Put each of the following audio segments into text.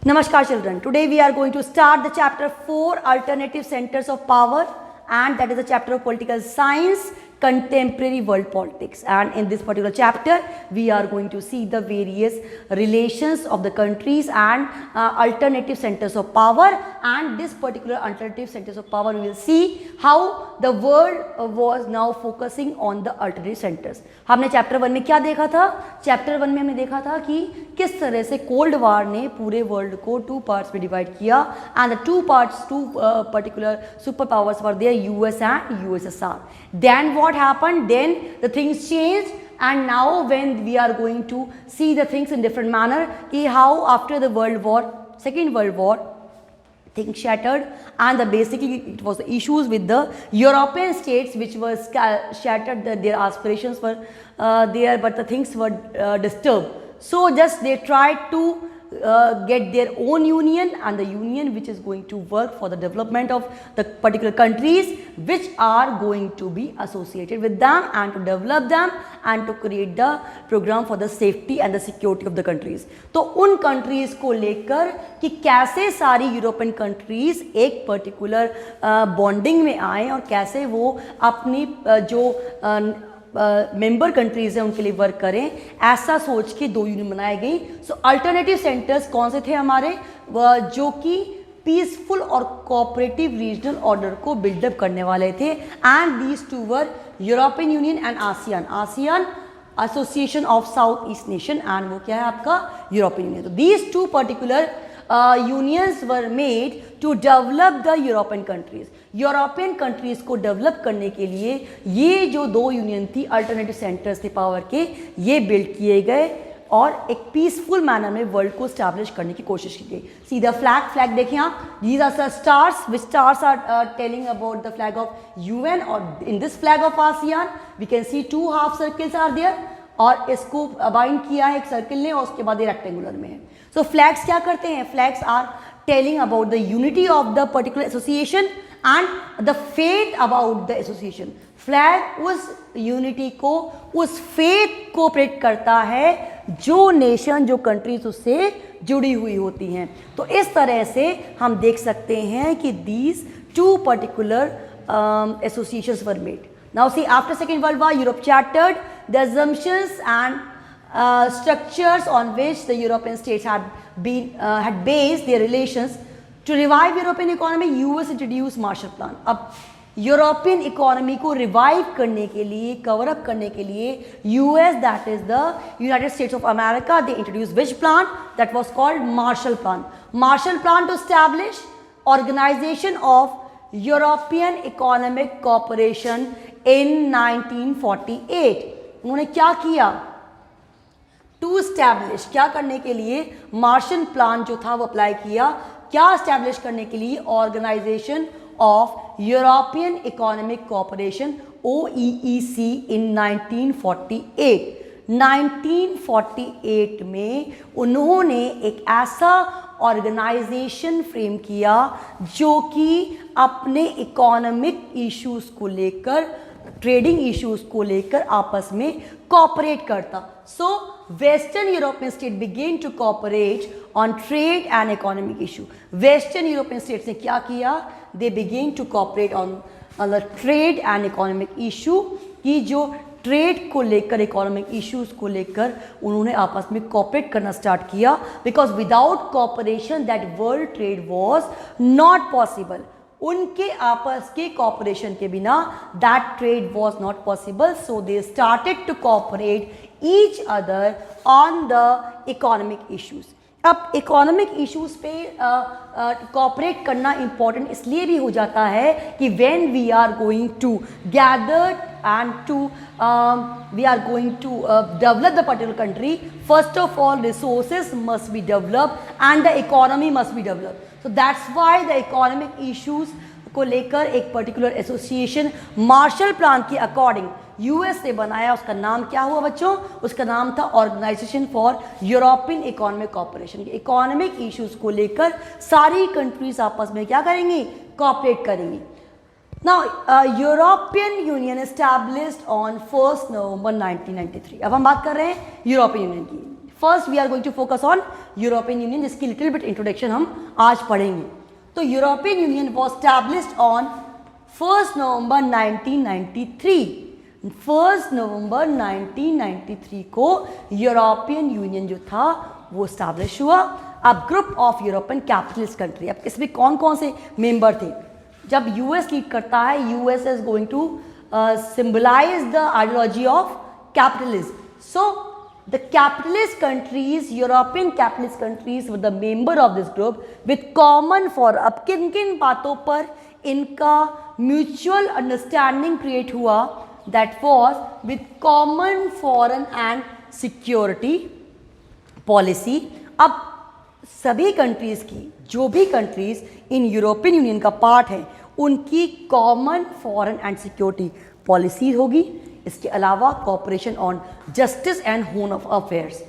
Namaskar children, today we are going to start the chapter 4 alternative centers of power, and that is the chapter of political science, contemporary world politics. And in this particular chapter we are going to see the various relations of the countries and alternative centers of power, and this particular alternative centers of power we will see how the world was now focusing on the alternative centers. हमने chapter 1 में क्या देखा था? Chapter 1 में हमने देखा था कि किस तरह से कोल्ड वार ने पूरे वर्ल्ड को टू पार्ट्स में डिवाइड किया, and the two particular super powers were there, US and USSR. Then what happened? Then the things changed, and now when we are going to see the things in different manner, ki how after the second world war things shattered, and basically it was the issues with the European states which was shattered, their aspirations were there, but the things were disturbed. So just they tried to get their own union, and the union which is going to work for the development of the particular countries which are going to be associated with them, and to develop them and to create the program for the safety and the security of the countries. तो उन countries को लेकर कि कैसे सारी European countries एक particular bonding में आए और कैसे वो अपनी जो मेंबर कंट्रीज हैं उनके लिए वर्क करें, ऐसा सोच के दो यूनियन बनाई गई. सो अल्टरनेटिव सेंटर्स कौन से थे हमारे? जो कि पीसफुल और कोऑपरेटिव रीजनल ऑर्डर को बिल्डअप करने वाले थे, and these two were European Union and ASEAN association of south east nation, and वो क्या है आपका? European Union. तो these two particular unions were made to develop the European countries. European countries को डेवलप करने के लिए ये जो दो यूनियन थी, अल्टरनेटिव सेंटर्स थे पावर के, ये बिल्ड किए गए और एक पीसफुल मैनर में वर्ल्ड को स्टैब्लिश करने की कोशिश की गई. सीधा फ्लैग देखें आप, these are the stars, which stars are telling about the flag of UN, और in this flag of ASEAN we can see two half circles are there, और इसको बाइंड किया है एक सर्कल ने और उसके बाद ये रेक्टेंगुलर में है. सो फ्लैग्स क्या करते हैं? Flags are telling about the unity of the particular association and the faith about the association. Flag उस यूनिटी को, उस फेथ को प्रेट करता है जो नेशन, जो कंट्रीज उससे जुड़ी हुई होती हैं. तो इस तरह से हम देख सकते हैं कि these two particular associations were made. Now see, after Second World War, Europe shattered. The assumptions and structures on which the European states had based their relations to revive European economy, US introduced Marshall Plan. अब European economy को revive करने के लिए, cover up करने के लिए US, that is the United States of America, they introduced which plan? That was called Marshall Plan. Marshall Plan to establish organization of European Economic Cooperation in 1948. उन्होंने क्या किया? टू स्टैब्लिश, क्या करने के लिए? मार्शल प्लान जो था वो अप्लाई किया. क्या स्टैब्लिश करने के लिए? Organisation of European economic cooperation, OEEC, in 1948. 1948 में उन्होंने एक ऐसा ऑर्गेनाइजेशन फ्रेम किया जो कि अपने इकोनॉमिक इश्यूज को लेकर, ट्रेडिंग इश्यूज को लेकर आपस में कोऑपरेट करता. So western European state began to cooperate on trade and economic issue. Western European states ने क्या किया? They began to cooperate on the trade and economic issue, की जो ट्रेड को लेकर, इकोनॉमिक इश्यूज को लेकर उन्होंने आपस में कोऑपरेट करना स्टार्ट किया. Because without cooperation that world trade was not possible. उनके आपस के कोऑपरेशन के बिना that trade was not possible. So they started to cooperate each other on the economic issues. अब इकोनॉमिक इश्यूज पे कोऑपरेट करना इंपॉर्टेंट इसलिए भी हो जाता है कि when we are going to gather and we are going to develop the particular country, first of all resources must be developed and the economy must be developed. So that's why the economic issues को लेकर एक particular association Marshall plan के according US ने बनाया. उसका नाम क्या हुआ बच्चों? उसका नाम था organisation for European economic cooperation. Economic issues को लेकर सारी कंट्रीज आपस में क्या करेंगी? कोऑपरेट करेंगी. Now, European Union established on 1st November 1993. अब हम बात कर रहे हैं यूरोपियन यूनियन की. First we are going to focus on European Union, जिसकी लिटिल बिट इंट्रोडक्शन हम आज पढ़ेंगे। तो European Union was established on 1 नवंबर 1993। 1 नवंबर 1993 को यूरोपियन यूनियन जो था वो स्टैब्लिश हुआ। अब group of European capitalist country, अब इसमें कौन कौन से मेंबर थे? जब यूएस लीड करता है, US is going to symbolize the ideology of capitalism. So the capitalist countries, European capitalist countries were the member of this group with common for, अब किन किन बातों पर इनका mutual understanding create हुआ? That was with common foreign and security policy. अब सभी countries की, जो भी कंट्रीज इन यूरोपियन यूनियन का पार्ट है, उनकी common foreign and security policy होगी। इसके अलावा cooperation on justice and home affairs,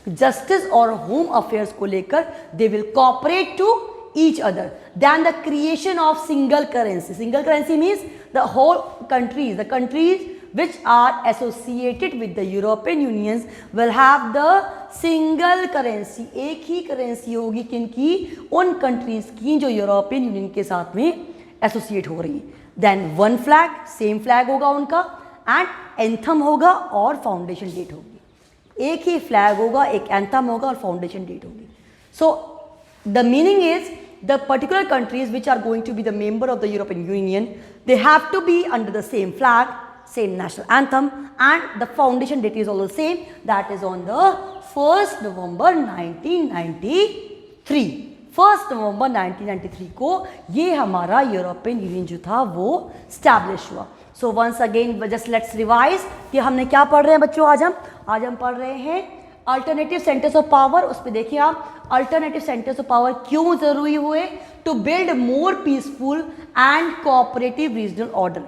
justice और होम अफेयर्स को लेकर they will cooperate to each other. Then the creation of single currency, single currency means the whole countries, the countries which are associated with the European unions will have the single currency, एक ही currency होगी किनकी? उन countries की जो European union के साथ में associate हो रही है। Then one flag, same flag होगा उनका, एंड एंथम होगा और फाउंडेशन डेट होगी। एक ही फ्लैग होगा, एक एंथम होगा और फाउंडेशन डेट होगी। So the meaning is the particular countries which are going to be the member of the European Union, they have to be under the same flag, same national anthem, and the foundation date is also same, that is on the 1st November 1993। 1st November 1993 को ये हमारा European union जो था वो establish हुआ। So once again just let's revise कि हमने क्या पढ़ रहे हैं बच्चों। आज हम पढ़ रहे हैं अल्टरनेटिव सेंटर्स ऑफ पावर। उस पर देखिए आप, अल्टरनेटिव सेंटर्स ऑफ पावर क्यों जरूरी हुए? To build more peaceful and cooperative regional order.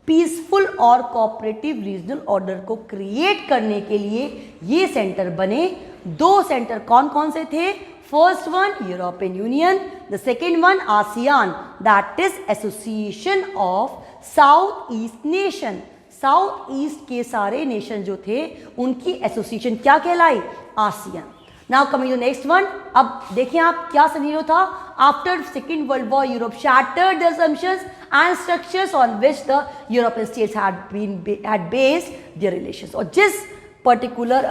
Peaceful और कोऑपरेटिव रीजनल ऑर्डर को क्रिएट करने के लिए ये सेंटर बने। दो सेंटर कौन कौन से थे? First one European Union, the second one ASEAN, that is association of south east nation. South East के सारे नेशन जो थे उनकी एसोसिएशन क्या कहलाई? ASEAN. Now coming to next one. अब देखिए आप क्या सिनेरियो था। After second world war Europe shattered the assumptions and structures on which the European states had based their relations। और जिस पर्टिकुलर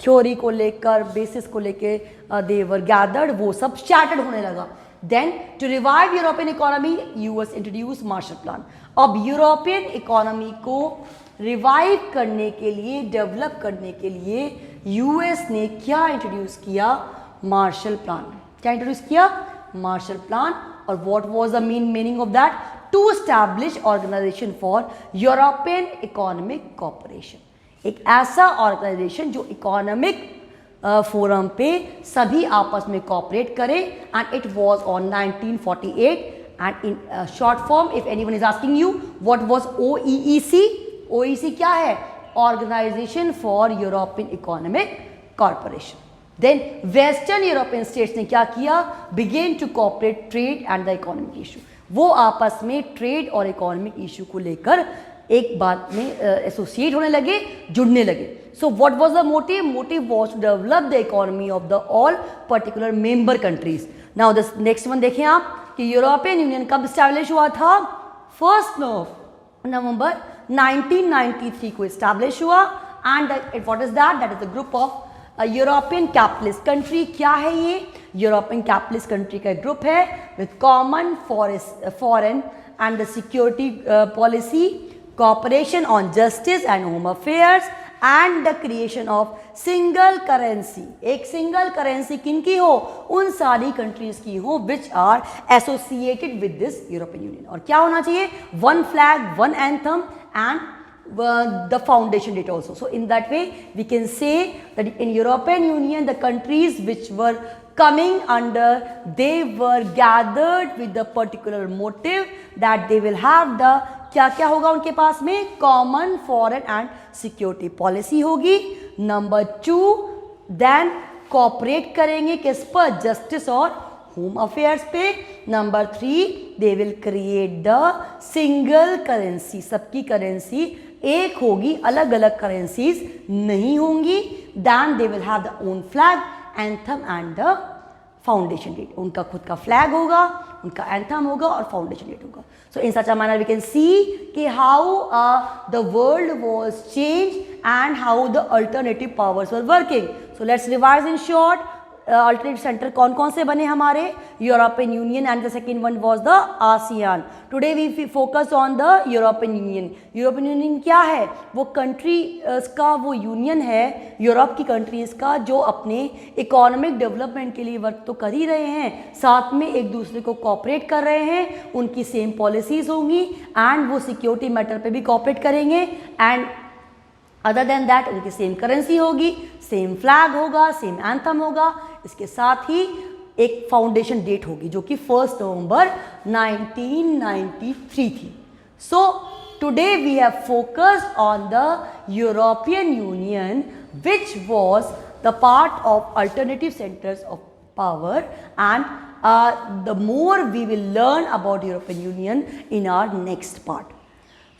थ्योरी को लेकर, बेसिस को लेकर दे वर गैदर्ड, वो सब शैटर्ड होने लगा। Then to revive European economy, US introduce Marshall plan. अब यूरोपियन इकोनॉमी को रिवाइव करने के लिए, डेवलप करने के लिए यूएस ने क्या इंट्रोड्यूस किया? Marshall plan. क्या इंट्रोड्यूस किया? Marshall plan. और what was the main meaning of that? To establish organisation for European economic cooperation. एक ऐसा ऑर्गेनाइजेशन जो इकोनॉमिक फोरम पे सभी आपस में कोऑपरेट करे, and it was on 1948। And in short form, if anyone is asking you what was OEEC, OEEC क्या है? Organisation for European economic corporation. Then western European states ने क्या किया? Began to cooperate trade and the economic issue. वो आपस में trade और economic issue को लेकर एक बात में एसोसिएट होने लगे, जुड़ने लगे। So what was the motive? Motive was to develop the economy of the all particular member countries. Now the next one देखें आप कि यूरोपियन यूनियन कब स्टैब्लिश हुआ था? 1 नवंबर 1993 को स्टैब्लिश हुआ। And what is that? That is the group of European capitalist country. क्या है ये? यूरोपियन कैपिटलिस्ट कंट्री का ग्रुप है with common foreign and the security policy, cooperation on justice and home affairs, and the creation of single currency। एक single currency किनकी हो? उन सारी कंट्रीज की हो which are associated with this European Union। और क्या होना चाहिए? one flag, one anthem and the foundation date also। So in that way we can say that in European Union the countries which were coming under, they were gathered with the particular motive that they will have the क्या क्या होगा उनके पास में? Common foreign and security policy होगी। Number 2, then cooperate करेंगे किस पर? जस्टिस और होम अफेयर्स पे। Number 3, they will create the single currency, सबकी करेंसी एक होगी, अलग अलग करेंसीज नहीं होंगी. Then they will have the own flag, anthem and the foundation date. उनका खुद का फ्लैग होगा, उनका एंथम होगा और फाउंडेशन डेट होगा. So in such a manner we can see कि how the world was change and how the alternative powers were working. So let's revise in short. Alternative centre कौन कौन से बने हमारे? European Union and the second one was the ASEAN. Today we focus on the European Union. European Union क्या है? वो countries का वो यूनियन है, यूरोप की कंट्रीज का, जो अपने इकोनॉमिक डेवलपमेंट के लिए वर्क तो कर ही रहे हैं, साथ में एक दूसरे को कोऑपरेट कर रहे हैं. उनकी सेम पॉलिसीज होंगी एंड वो सिक्योरिटी मैटर पे भी कोऑपरेट करेंगे. एंड अदर देन दैट उनकी सेम करेंसी होगी, सेम फ्लैग होगा, सेम एंथम होगा. इसके साथ ही एक फाउंडेशन डेट होगी जो कि 1 नवंबर 1993 थी. So today we have focused on the European Union which was the part of alternative centres of power. And the more we will learn about European Union in our next part.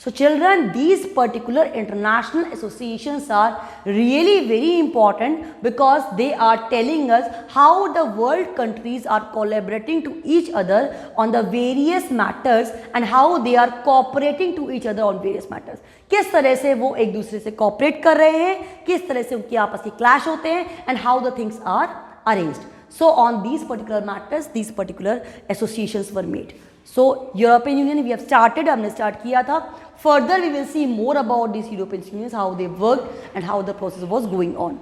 So children, these particular international associations are really very important because they are telling us how the world countries are collaborating to each other on the various matters and how they are cooperating to each other on various matters. किस तरह से वो एक दूसरे से cooperate कर रहे हैं, किस तरह से उनकी आपस की clash होते हैं and how the things are arranged. So on these particular matters, these particular associations were made. So European Union we have started, हमने start किया था. Further we will see more about these European unions, how they worked and how the process was going on.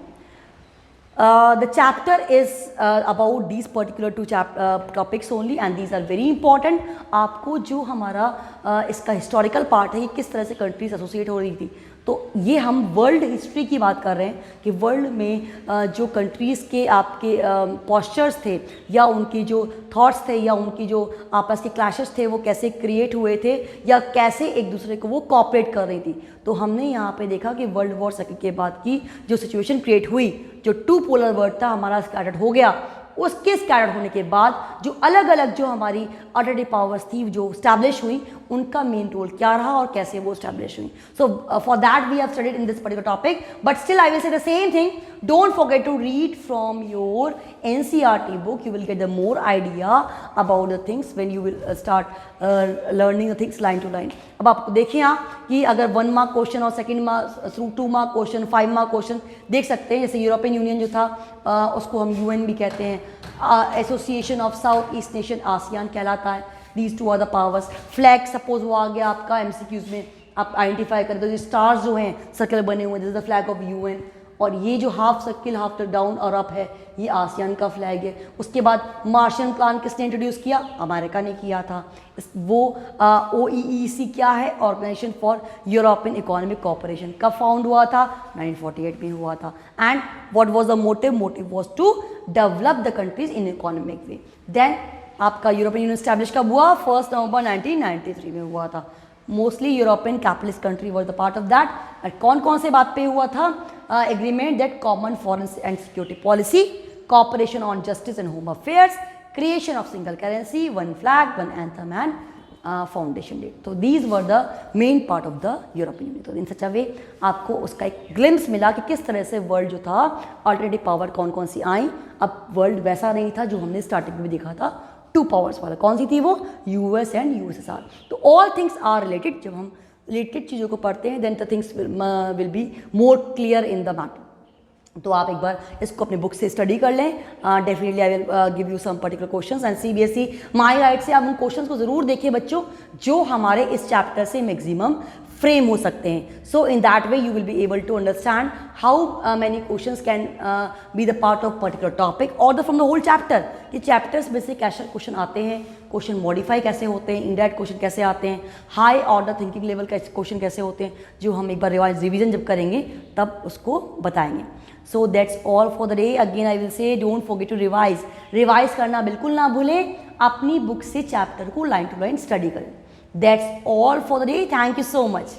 The chapter is about these particular two topics only and these are very important. आपको जो हमारा इसका historical part है कि किस तरह से countries associate हो रही थी, तो ये हम वर्ल्ड हिस्ट्री की बात कर रहे हैं कि वर्ल्ड में जो कंट्रीज़ के आपके पॉस्चर्स थे या उनकी जो थॉट्स थे या उनकी जो आपस के क्लैशेस थे वो कैसे क्रिएट हुए थे या कैसे एक दूसरे को वो कोऑपरेट कर रही थी. तो हमने यहाँ पे देखा कि वर्ल्ड वॉर सेकंड के बाद की जो सिचुएशन क्रिएट हुई, जो टू पोलर वर्ल्ड था हमारा स्कैटर्ड हो गया, उसके स्कैटर्ड होने के बाद जो अलग अलग जो हमारी अल्टरनेटिव पावर्स थी जो स्टैब्लिश हुई, उनका मेन रोल क्या रहा और कैसे वो स्टैब्लिश हुई. So for that we have studied in this particular topic. But still I will say the same thing, don't forget to read from your NCERT book. You will get the more idea about the things when you will start learning the things line to line. अब आप देखिए यहाँ कि अगर 1 mark question और second mark through 2 mark question, 5 mark question देख सकते हैं. जैसे यूरोपियन यूनियन जो था उसको हम UN भी कहते हैं. Association of south east nation ASEAN कहलाता है. These two are the powers. Flag suppose वो आ गया आपका MCQs में, आप आइडेंटिफाई करें तो ये स्टार्स जो हैं सर्कल बने हुए हैं, this is the flag of UN. और ये जो हाफ सर्किल हाफ डाउन और अप है ये आसियान का फ्लैग है. उसके बाद मार्शल प्लान किसने इंट्रोड्यूस किया? अमेरिका ने किया था. वो OEEC क्या है? Organisation for European economic cooperation. कब फाउंड हुआ था? 1948 में हुआ था. And what was the motive? Motive was to develop the countries in economic way. Then आपका यूरोपियन यूनियन स्टैब्लिश कब हुआ? 1 नवंबर 1993 में हुआ था. Mostly European capitalist country was the part of that. कौन कौन से बात पे हुआ था? Agreement that common foreign and security policy, cooperation on justice and home affairs, creation of single currency, 1 flag, 1 anthem and foundation date. तो these were the main part of the European Union. तो in such अ वे आपको उसका एक glimpse मिला कि किस तरह से वर्ल्ड जो था अल्टरनेटिव पावर कौन कौन सी आई. अब वर्ल्ड वैसा नहीं था जो हमने स्टार्टिंग में भी देखा था, 2 पावर्स वाला. कौन सी थी वो? US and USSR. तो ऑल थिंग्स आर रिलेटेड. जब हम रिलेटेड चीज़ों को पढ़ते हैं then the things will be more clear in the matter. तो आप एक बार इसको अपने बुक से स्टडी कर लें. Definitely I will give you some particular questions and CBSE my right से आप उन क्वेश्चंस को ज़रूर देखिए बच्चों जो हमारे इस चैप्टर से मैक्सिमम फ्रेम हो सकते हैं. So in that way you will be able to understand how many questions can be the part of particular topic और the from the whole chapter. कि चैप्टर्स में से कैसे क्वेश्चन आते हैं, क्वेश्चन मॉडिफाई कैसे होते हैं, इनडायरेक्ट क्वेश्चन कैसे आते हैं, हाई ऑर्डर थिंकिंग लेवल का क्वेश्चन कैसे होते हैं, जो हम एक बार रिवीजन जब करेंगे तब उसको बताएंगे. So that's all for the day. Again I will say don't forget to revise करना बिल्कुल ना भूलें. अपनी बुक से चैप्टर को लाइन टू लाइन स्टडी करें. That's all for the day. Thank you so much.